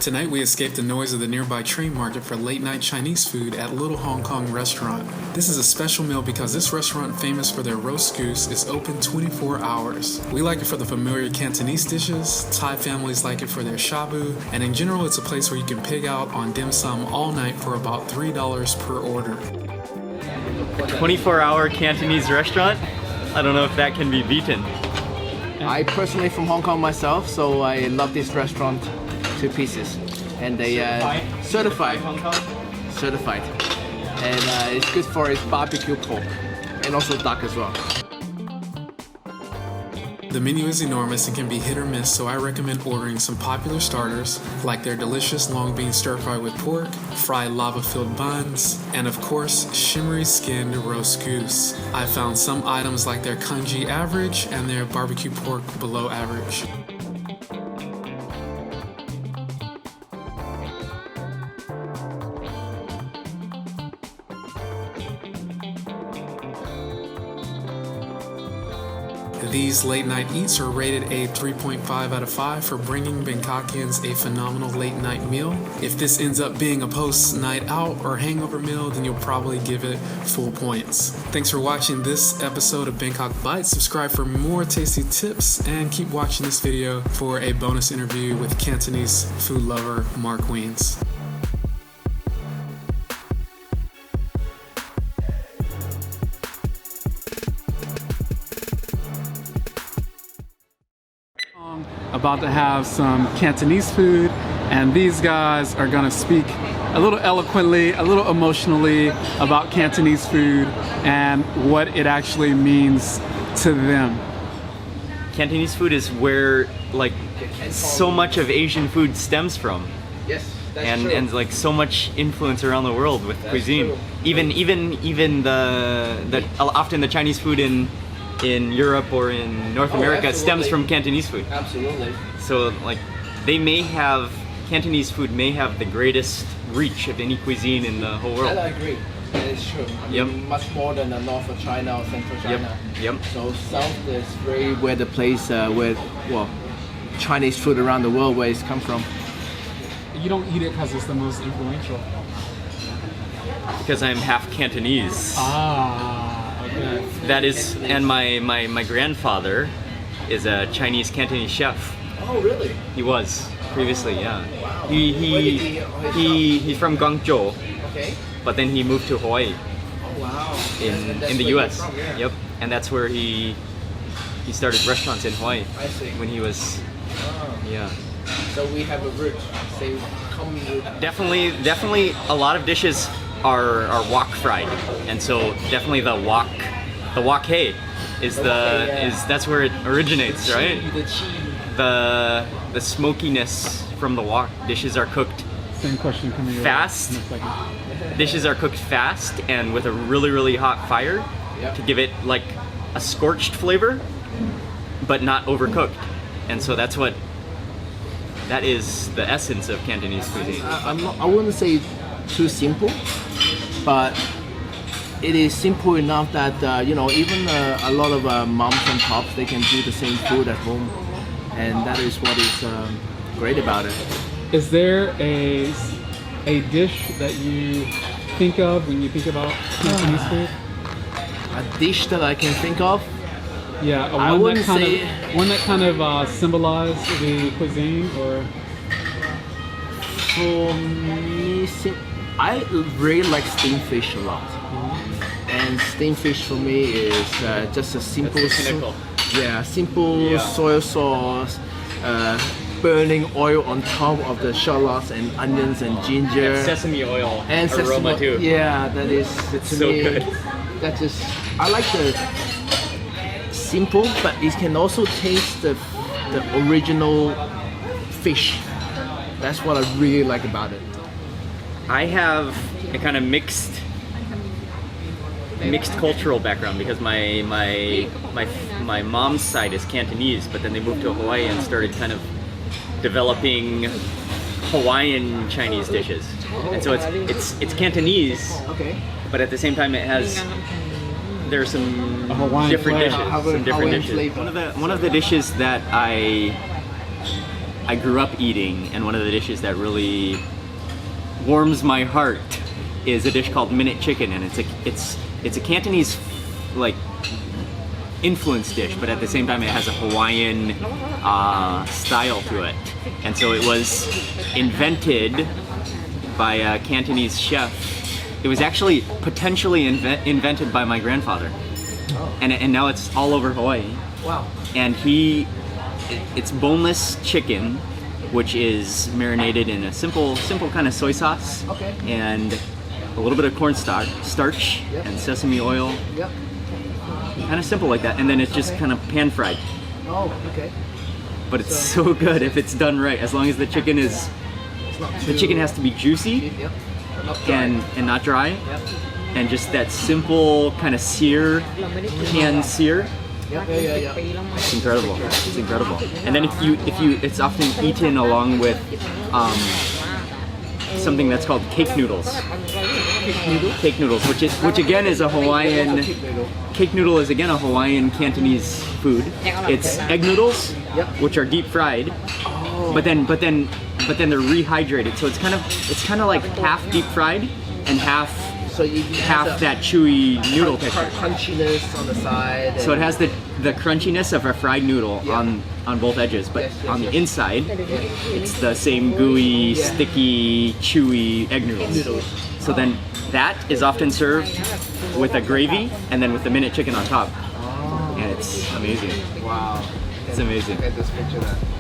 Tonight we escaped the noise of the nearby train market for late-night Chinese food at Little Hong Kong Restaurant. This is a special meal because this restaurant, famous for their roast goose, is open 24 hours. We like it for the familiar Cantonese dishes, Thai families like it for their shabu, and in general it's a place where you can pig out on dim sum all night for about $3 per order. A 24-hour Cantonese restaurant? I don't know if that can be beaten. I personally from Hong Kong myself, so I love this restaurant to pieces. And they certified, and it's good for its barbecue pork and also duck as well. The menu is enormous and can be hit or miss, so I recommend ordering some popular starters like their delicious long bean stir fry with pork, fried lava-filled buns, and of course, shimmery skinned roast goose. I found some items like their congee average and their barbecue pork below average. These late night eats are rated a 3.5 out of 5 for bringing Bangkokians a phenomenal late night meal. If this ends up being a post night out or hangover meal, then you'll probably give it full points. Thanks for watching this episode of Bangkok Bites. Subscribe for more tasty tips and keep watching this video for a bonus interview with Cantonese food lover Mark Wiens. About to have some Cantonese food, and these guys are gonna speak a little eloquently, a little emotionally about Cantonese food and what it actually means to them. Cantonese food is where like so much of Asian food stems from. Yes, that's true. And like so much influence around the world with cuisine. True. Even the often the Chinese food in Europe or in North America absolutely. stems from Cantonese food. Absolutely. So like Cantonese food may have the greatest reach of any cuisine in the whole world. I agree. That is true. I mean, much more than the north of China or central China. Yep. So south is very where the place where Chinese food around the world where it's come from. You don't eat it because it's the most influential. Because I'm half Cantonese. Okay. That is, and my grandfather is a Chinese Cantonese chef. Oh, really? He was previously, yeah. Wow. He's from Guangzhou, Okay. but then he moved to Hawaii Oh, wow. in the U.S. Yep, and that's where he started restaurants in Hawaii. I see. When he was, yeah. So we have a root. Say, common root. Definitely, a lot of dishes are wok fried, and so definitely the wok hei is that's where it originates, right? The cheese. The smokiness from the wok. Dishes are cooked Same question coming your way fast. in a second. Dishes are cooked fast and with a really hot fire to give it like a scorched flavor, but not overcooked. And so that is the essence of Cantonese cuisine. I wouldn't say too simple, but it is simple enough that even a lot of moms and pops, they can do the same food at home, and that is what is great about it. Is there a dish that you think of when you think about Cantonese food? A dish that I can think of? Yeah, I wouldn't say one that kind of symbolized the cuisine, or for me, I really like steamed fish a lot. And steamed fish for me is just a simple, simple soy sauce, burning oil on top of the shallots and onions and ginger. And sesame oil and aroma too. Yeah, that is to so me. Good. That is, I like the simple, but it can also taste the original fish. That's what I really like about it. I have a kind of mixed cultural background because my mom's side is Cantonese, but then they moved to Hawaii and started kind of developing Hawaiian Chinese dishes. And so it's Cantonese, but at the same time there's some different dishes. One of the dishes that I I grew up eating, and one of the dishes that really warms my heart is a dish called minute chicken, and it's a Cantonese like influence dish, but at the same time it has a Hawaiian style to it. And so it was invented by a Cantonese chef. It was actually potentially invented by my grandfather. And now it's all over Hawaii. Wow. And it's boneless chicken, which is marinated in a simple kind of soy sauce. Okay. And a little bit of cornstarch Yep. and sesame oil. Yep. Kind of simple like that. And then it's just kind of pan fried. Oh, okay. But it's so good if it's done right. As long as the chicken is, It's not the too- chicken has to be juicy Yep. Not dry. and not dry. Yep. And just that simple kind of sear, pan sear. Yep. Yeah. It's incredible. It's incredible. And then if you, it's often eaten along with something that's called cake noodles. Cake noodles, which again is a Hawaiian. Cake noodle is again a Hawaiian Cantonese food. It's egg noodles, Yep. which are deep fried, but then they're rehydrated. So it's kind of like half deep fried and half So you have that chewy noodle texture. crunchiness on the side. So it has the crunchiness of a fried noodle Yeah. on both edges, but Yes, on the yes. inside, it's the same gooey, Yeah. sticky, chewy egg noodles. Noodles. So then that is often served with a gravy and then with the minute chicken on top. And it's amazing. Wow. It's amazing. Look at this picture. That.